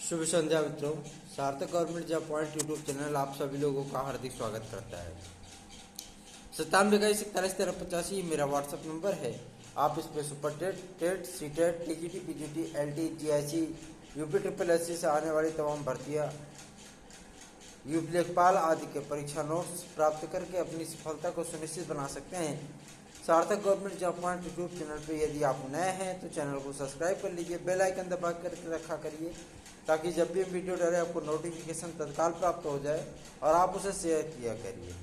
शुभ संध्या मित्रों। सार्थक government job point YouTube channel आप सभी लोगों का हार्दिक स्वागत करता है। 9721411385 मेरा व्हाट्सएप नंबर है। आप इस पर super TET CTET TGT PGT LT GIC UP triple SC से आने वाली तमाम भर्तियां यूपी लेखपाल आदि के परीक्षा नोट्स प्राप्त करके अपनी सफलता को सुनिश्चित बना सकते हैं। सार्थक government job point YouTube channel पे यदि आप नए हैं तो चैनल को सब्सक्राइब कर लीजिए, बेल आइकन दबा कर रखा करिए ताकि जब भी वीडियो डाले आपको नोटिफिकेशन तत्काल प्राप्त हो जाए और आप उसे शेयर किया करिए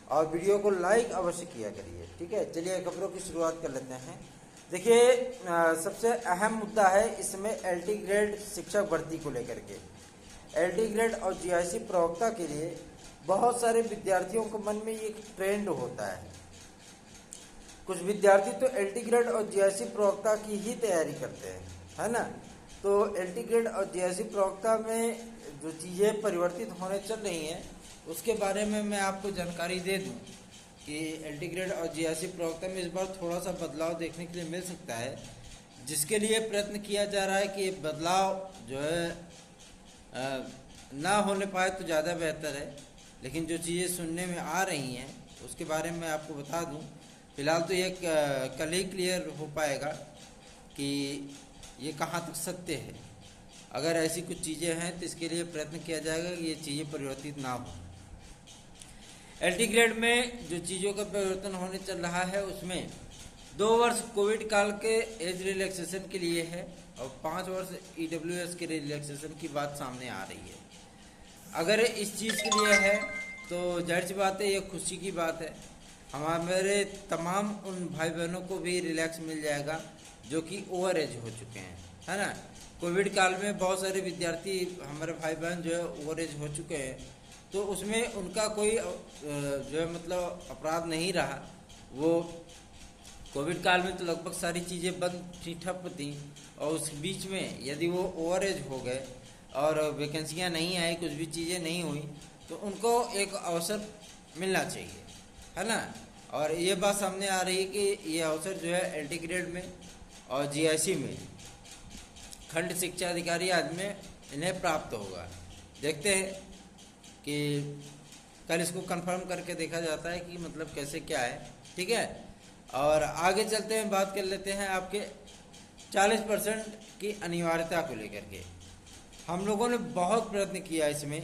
और वीडियो को लाइक अवश्य किया करिए। ठीक है, चलिए खबरों की शुरुआत कर लेते हैं। देखिए, सबसे अहम मुद्दा है इसमें एलटी ग्रेड शिक्षक भर्ती को लेकर के। एलटी ग्रेड और जीआईसी प्रवक्ता के लिए बहुत सारे विद्यार्थियों के मन में एक ट्रेंड होता है। कुछ विद्यार्थी तो एलटी ग्रेड और जीआईसी प्रवक्ता की ही तैयारी करते हैं, है ना। तो एलटी ग्रेड और जीआईसी प्रवक्ता में जो चीज़ें परिवर्तित होने चल रही हैं उसके बारे में मैं आपको जानकारी दे दूं कि एलटी ग्रेड और जीआईसी प्रवक्ता में इस बार थोड़ा सा बदलाव देखने के लिए मिल सकता है, जिसके लिए प्रयत्न किया जा रहा है कि बदलाव जो है ना होने पाए तो ज़्यादा बेहतर है। लेकिन जो चीज़ें सुनने में आ रही हैं उसके बारे में आपको बता दूं। फिलहाल तो ये कल ही क्लियर हो पाएगा कि ये कहाँ तक सत्य है। अगर ऐसी कुछ चीज़ें हैं तो इसके लिए प्रयत्न किया जाएगा कि ये चीज़ें परिवर्तित ना हो। एलटी ग्रेड में जो चीज़ों का परिवर्तन होने चल रहा है उसमें 2 वर्ष कोविड काल के एज रिलैक्सेशन के लिए है और 5 वर्ष ईडब्ल्यूएस के रिलैक्सेशन की बात सामने आ रही है। अगर इस चीज़ के लिए है तो जाहिर सी बात है, ये खुशी की बात है। हमारे तमाम उन भाई बहनों को भी रिलैक्स मिल जाएगा जो कि ओवर एज हो चुके हैं, है ना। कोविड काल में बहुत सारे विद्यार्थी हमारे भाई बहन जो है ओवर एज हो चुके हैं, तो उसमें उनका कोई जो है मतलब अपराध नहीं रहा। वो कोविड काल में तो लगभग सारी चीज़ें बंद थी, ठप थी, और उस बीच में यदि वो ओवर एज हो गए और वैकेंसियाँ नहीं आई, कुछ भी चीज़ें नहीं हुई, तो उनको एक अवसर मिलना चाहिए, है ना। और ये बात सामने आ रही है कि ये अवसर जो है एलटी ग्रेड में और जीआईसी में खंड शिक्षा अधिकारी आदि में इन्हें प्राप्त होगा। देखते हैं कि कल इसको कंफर्म करके देखा जाता है कि मतलब कैसे क्या है। ठीक है, और आगे चलते हैं, बात कर लेते हैं आपके 40% की अनिवार्यता को लेकर के। हम लोगों ने बहुत प्रयत्न किया इसमें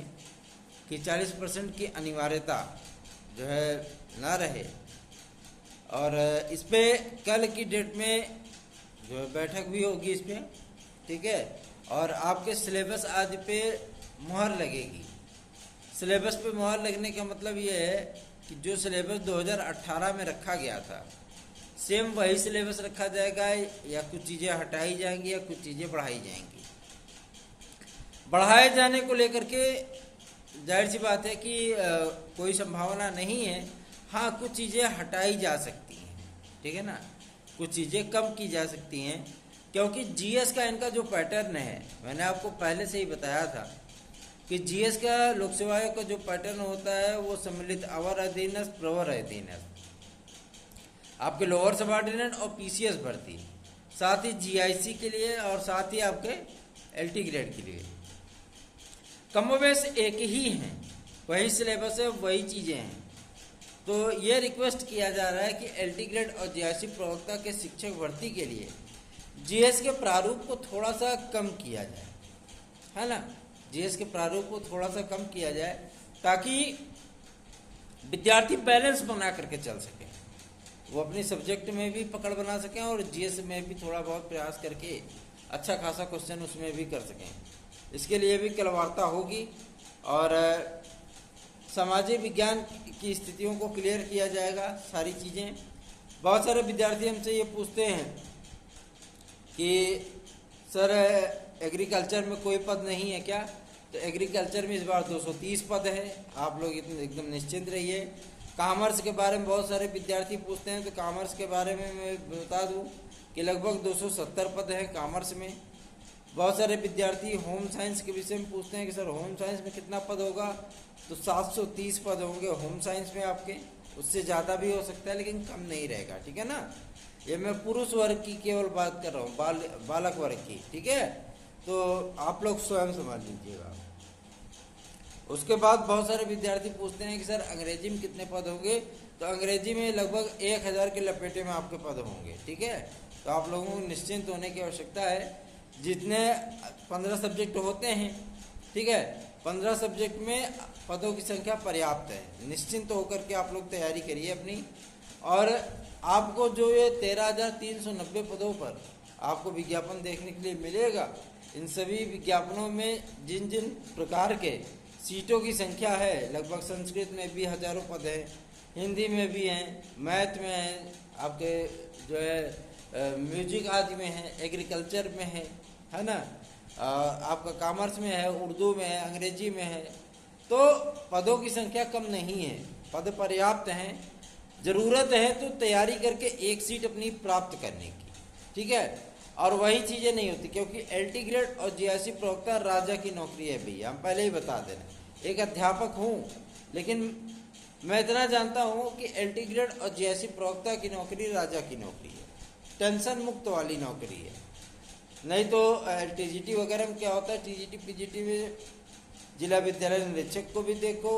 कि 40% की अनिवार्यता जो है ना रहे, और इस पे कल की डेट में जो बैठक भी होगी इस पे। ठीक है, और आपके सिलेबस आदि पे मुहर लगेगी। सिलेबस पे मुहर लगने का मतलब ये है कि जो सिलेबस 2018 में रखा गया था सेम वही सिलेबस रखा जाएगा, या कुछ चीज़ें हटाई जाएंगी या कुछ चीज़ें बढ़ाई जाएंगी। बढ़ाए जाने को लेकर के जाहिर सी बात है कि कोई संभावना नहीं है। हाँ, कुछ चीज़ें हटाई जा सकती हैं, ठीक है ना, कुछ चीज़ें कम की जा सकती हैं, क्योंकि जीएस का इनका जो पैटर्न है, मैंने आपको पहले से ही बताया था कि जीएस का लोक सेवा आयोग का जो पैटर्न होता है वो सम्मिलित अवर अधीनस्थ प्रवर अधीनस्थ, आपके लोअर सबऑर्डिनेट और पीसीएस भर्ती, साथ ही जीआईसी के लिए और साथ ही आपके एलटी ग्रेड के लिए कमोबेश एक ही हैं, वही सिलेबस है, वही चीज़ें हैं। तो ये रिक्वेस्ट किया जा रहा है कि एलटी ग्रेड और जीआईसी प्रवक्ता के शिक्षक भर्ती के लिए जीएस के प्रारूप को थोड़ा सा कम किया जाए, है ना। जीएस के प्रारूप को थोड़ा सा कम किया जाए ताकि विद्यार्थी बैलेंस बना करके चल सकें, वो अपनी सब्जेक्ट में भी पकड़ बना सकें और जीएस में भी थोड़ा बहुत प्रयास करके अच्छा खासा क्वेश्चन उसमें भी कर सकें। इसके लिए भी कल वार्ता होगी और सामाजिक विज्ञान की स्थितियों को क्लियर किया जाएगा, सारी चीज़ें। बहुत सारे विद्यार्थी हमसे ये पूछते हैं कि सर एग्रीकल्चर में कोई पद नहीं है क्या। तो एग्रीकल्चर में इस बार 230 पद है, आप लोग एकदम निश्चिंत रहिए। कॉमर्स के बारे में बहुत सारे विद्यार्थी पूछते हैं, तो कॉमर्स के बारे में मैं बता दूं कि लगभग 270 पद हैं कॉमर्स में। बहुत सारे विद्यार्थी होम साइंस के विषय में पूछते हैं कि सर होम साइंस में कितना पद होगा। तो 730 पद होंगे होम साइंस में आपके, उससे ज़्यादा भी हो सकता है लेकिन कम नहीं रहेगा, ठीक है ना। ये मैं पुरुष वर्ग की केवल बात कर रहा हूँ, बालक वर्ग की, ठीक है। तो आप लोग स्वयं समझ लीजिएगा। उसके बाद बहुत सारे विद्यार्थी पूछते हैं कि सर अंग्रेजी में कितने पद होंगे, तो अंग्रेजी में लगभग 1000 के लपेटे में आपके पद होंगे। ठीक है, तो आप लोगों को निश्चिंत होने की आवश्यकता है। जितने 15 सब्जेक्ट होते हैं, ठीक है, 15 सब्जेक्ट में पदों की संख्या पर्याप्त है। निश्चिंत होकर के आप लोग तैयारी करिए अपनी। और आपको जो ये 13,390 पदों पर आपको विज्ञापन देखने के लिए मिलेगा, इन सभी विज्ञापनों में जिन जिन प्रकार के सीटों की संख्या है, लगभग संस्कृत में भी हजारों पद हैं, हिंदी में भी हैं, मैथ में हैं, आपके जो है म्यूजिक आदि में है, एग्रीकल्चर में है ना, आपका कॉमर्स में है, उर्दू में है, अंग्रेजी में है। तो पदों की संख्या कम नहीं है, पद पर्याप्त हैं। ज़रूरत है तो तैयारी करके एक सीट अपनी प्राप्त करने की। ठीक है, और वही चीज़ें नहीं होती, क्योंकि एलटी ग्रेड और जीआईसी प्रवक्ता राजा की नौकरी है भैया, हम पहले ही बता दे रहे हैं। एक अध्यापक हूँ, लेकिन मैं इतना जानता हूँ कि एलटी ग्रेड और जीआईसी प्रवक्ता की नौकरी राजा की नौकरी है, टेंशन मुक्त वाली नौकरी है। नहीं तो टीजीटी वगैरह में क्या होता है, टीजीटी पीजीटी में जिला विद्यालय निरीक्षक को भी देखो,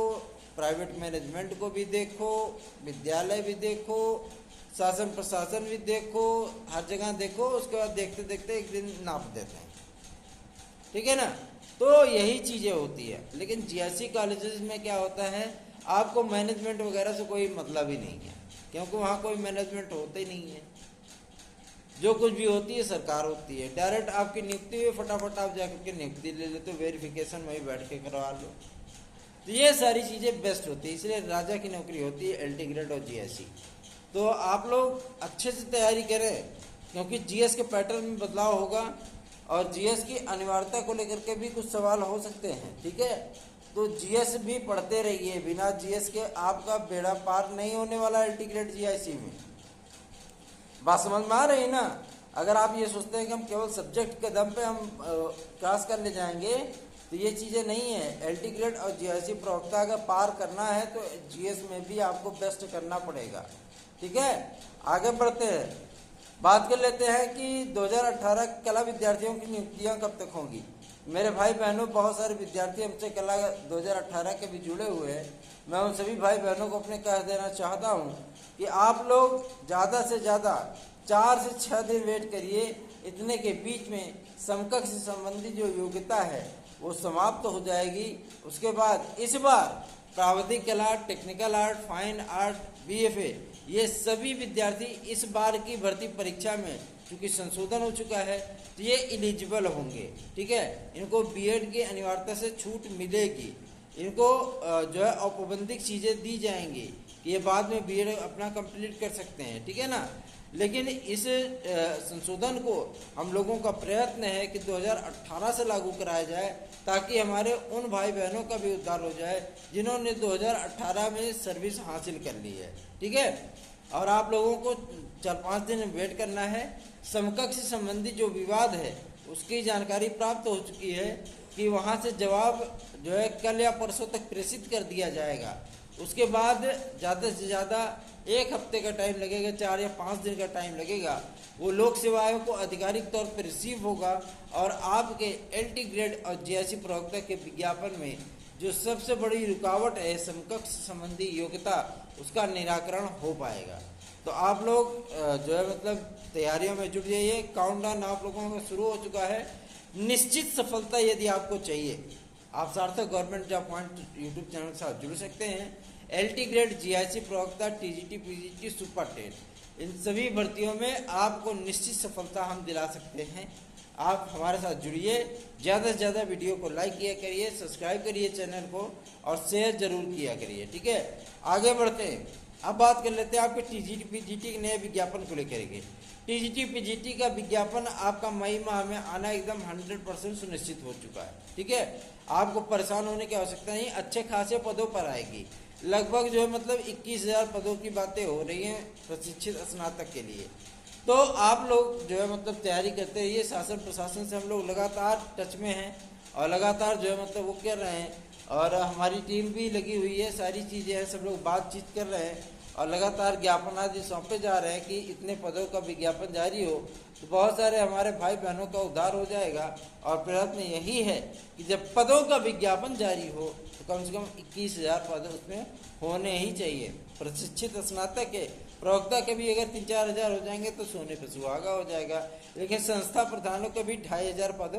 प्राइवेट मैनेजमेंट को भी देखो, विद्यालय भी देखो, शासन प्रशासन भी देखो, हर जगह देखो। उसके बाद देखते देखते एक दिन नाप देते हैं। ठीक है ना, तो यही चीज़ें होती है। लेकिन जीआईसी कॉलेजेस में क्या होता है, आपको मैनेजमेंट वगैरह से कोई मतलब ही नहीं है, क्योंकि वहाँ कोई मैनेजमेंट होता ही नहीं है। जो कुछ भी होती है सरकार होती है, डायरेक्ट आपकी नियुक्ति हुई, फटाफट आप जाकर के नियुक्ति ले लेते हो, वेरिफिकेशन वहीं बैठ के करवा लो। तो ये सारी चीज़ें बेस्ट होती है, इसलिए राजा की नौकरी होती है एलटी ग्रेड और जीएससी। तो आप लोग अच्छे से तैयारी करें, क्योंकि जीएस के पैटर्न में बदलाव होगा और जीएस की अनिवार्यता को लेकर के भी कुछ सवाल हो सकते हैं। ठीक है, तो जीएस भी पढ़ते रहिए, बिना जीएस के आपका बेड़ा पार नहीं होने वाला एलटी ग्रेड जीआईसी में। बात समझ में आ रही है ना। अगर आप ये सोचते हैं कि हम केवल सब्जेक्ट के दम पे हम क्रॉस कर ले जाएंगे, तो ये चीज़ें नहीं है। एलटी ग्रेड और जीआईसी प्रवक्ता अगर पार करना है तो जीएस में भी आपको बेस्ट करना पड़ेगा। ठीक है, आगे बढ़ते हैं, बात कर लेते हैं कि 2018 कला विद्यार्थियों की नियुक्तियां कब तक होंगी। मेरे भाई बहनों, बहुत सारे विद्यार्थी हमसे कला 2018 के भी जुड़े हुए हैं। मैं उन सभी भाई बहनों को अपने कह देना चाहता हूं कि आप लोग ज़्यादा से ज़्यादा 4 से 6 दिन वेट करिए। इतने के बीच में समकक्ष से संबंधित जो योग्यता है वो समाप्त हो जाएगी। उसके बाद इस बार प्राविधिक कला, technical art, fine art, BFA, ये सभी विद्यार्थी इस बार की भर्ती परीक्षा में चूँकि संशोधन हो चुका है तो ये एलिजिबल होंगे। ठीक है, इनको बीएड की अनिवार्यता से छूट मिलेगी। इनको जो है औपबंधिक चीज़ें दी जाएंगी कि ये बाद में बीएड अपना कंप्लीट कर सकते हैं। ठीक है ना, लेकिन इस संशोधन को हम लोगों का प्रयत्न है कि 2018 से लागू कराया जाए, ताकि हमारे उन भाई बहनों का भी उद्धार हो जाए जिन्होंने 2018 में सर्विस हासिल कर ली है। ठीक है, और आप लोगों को 4-5 दिन वेट करना है। समकक्ष संबंधी जो विवाद है उसकी जानकारी प्राप्त हो चुकी है कि वहाँ से जवाब जो है कल या परसों तक प्रेषित कर दिया जाएगा। उसके बाद ज़्यादा से ज़्यादा 1 हफ्ते का टाइम लगेगा, 4 या 5 दिन का टाइम लगेगा। वो लोक सेवा आयोग को आधिकारिक तौर पर रिसीव होगा और आपके एलटी ग्रेड और जीआईसी प्रवक्ता के विज्ञापन में जो सबसे बड़ी रुकावट है समकक्ष संबंधी योग्यता, उसका निराकरण हो पाएगा। तो आप लोग जो है मतलब तैयारियों में जुट जाइए। काउंटडाउन आप लोगों का शुरू हो चुका है। निश्चित सफलता यदि आपको चाहिए, आप सार्थक government job point YouTube channel के साथ जुड़ सकते हैं। एलटी ग्रेड, जीआईसी प्रवक्ता, टीजीटी, पीजीटी, सुपर टेट, इन सभी भर्तियों में आपको निश्चित सफलता हम दिला सकते हैं। आप हमारे साथ जुड़िए, ज़्यादा से ज़्यादा वीडियो को लाइक किया करिए, सब्सक्राइब करिए चैनल को और शेयर जरूर किया करिए। ठीक है, आगे बढ़ते हैं। अब बात कर लेते हैं आपके टीजीटी पीजीटी के नए विज्ञापन को लेकर के। टीजीटी पीजीटी का विज्ञापन आपका मई माह में आना एकदम 100% सुनिश्चित हो चुका है। ठीक है, आपको परेशान होने की आवश्यकता नहीं, अच्छे खासे पदों पर आएगी। लगभग जो है मतलब 21,000 पदों की बातें हो रही हैं प्रशिक्षित स्नातक के लिए। तो आप लोग जो है मतलब तैयारी करते रहिए। शासन प्रशासन से हम लोग लगातार टच में हैं और लगातार जो है मतलब वो कर रहे हैं, और हमारी टीम भी लगी हुई है, सारी चीज़ें हैं, सब लोग बातचीत कर रहे हैं। और लगातार ज्ञापन आदि सौंपे जा रहे हैं कि इतने पदों का विज्ञापन जारी हो, तो बहुत सारे हमारे भाई बहनों का उद्धार हो जाएगा। और प्रयत्न यही है कि जब पदों का विज्ञापन जारी हो तो कम से कम 21,000 पद उसमें होने ही चाहिए। प्रशिक्षित स्नातक के प्रवक्ता के भी अगर 3-4 हज़ार हो जाएंगे तो सोने पर सुहागा हो जाएगा। लेकिन संस्था प्रधानों के भी 2,500 पद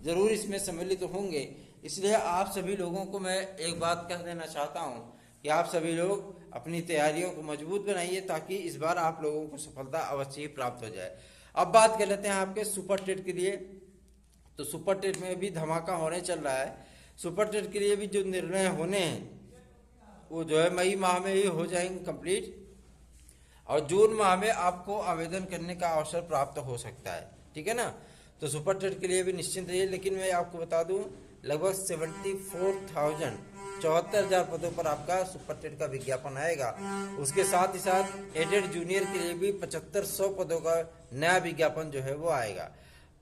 जरूर इसमें सम्मिलित होंगे। इसलिए आप सभी लोगों को मैं एक बात कह देना चाहता हूँ कि आप सभी लोग अपनी तैयारियों को मजबूत बनाइए, ताकि इस बार आप लोगों को सफलता अवश्य ही प्राप्त हो जाए। अब बात कर लेते हैं आपके सुपर टेट के लिए। तो सुपर टेट में भी धमाका होने चल रहा है। सुपर टेट के लिए भी जो निर्णय होने हैं वो जो है मई माह में ही हो जाएंगे कंप्लीट, और जून माह में आपको आवेदन करने का अवसर प्राप्त हो सकता है। ठीक है ना। तो सुपर टेट के लिए भी निश्चिंत रहिए। लेकिन मैं आपको बता दूं, लगभग 74,000 पदों पर आपका सुपर टेट का विज्ञापन आएगा। उसके साथ ही साथ एडेड जूनियर के लिए भी 7500 पदों का नया विज्ञापन जो है वो आएगा।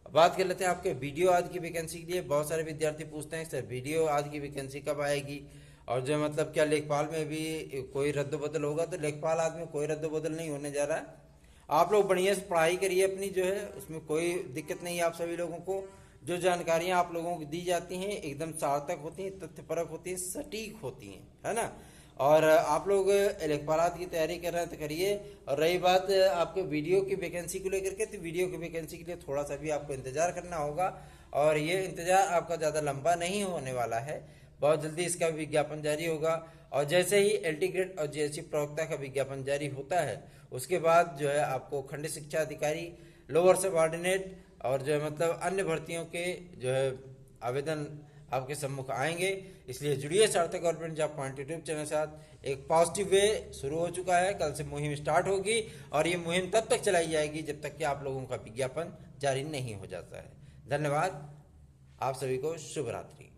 बात कर लेते हैं आपके वीडियो आदि की वैकेंसी के लिए। बहुत सारे विद्यार्थी पूछते हैं सर वीडियो आदि की वैकेंसी कब आएगी, और जो मतलब क्या लेखपाल में भी कोई रद्द-बदल होगा। तो लेखपाल आदि में कोई रद्द-बदल नहीं होने जा रहा है। आप लोग बढ़िया से पढ़ाई करिए अपनी, जो है उसमें कोई दिक्कत नहीं है। आप सभी लोगों को जो जानकारियां आप लोगों को दी जाती हैं एकदम सार्थक होती हैं, तथ्यपरक होती हैं, सटीक होती हैं, है ना। और आप लोग लेखपालात की तैयारी कर रहे हैं तो करिए। और रही बात आपके वीडियो की वैकेंसी को लेकर के, तो वीडियो की वैकेंसी के लिए थोड़ा सा भी आपको इंतजार करना होगा, और ये इंतजार आपका ज़्यादा लंबा नहीं होने वाला है। बहुत जल्दी इसका विज्ञापन जारी होगा। और जैसे ही LT ग्रेड और GSC प्रवक्ता का विज्ञापन जारी होता है, उसके बाद जो है आपको खंड शिक्षा अधिकारी, लोअर सबऑर्डिनेट और जो है मतलब अन्य भर्तियों के जो है आवेदन आपके सम्मुख आएंगे। इसलिए जुड़िए सार्थक government job point YouTube channel के साथ। एक पॉजिटिव वे शुरू हो चुका है, कल से मुहिम स्टार्ट होगी, और ये मुहिम तब तक चलाई जाएगी जब तक कि आप लोगों का विज्ञापन जारी नहीं हो जाता है। धन्यवाद, आप सभी को शुभ रात्रि।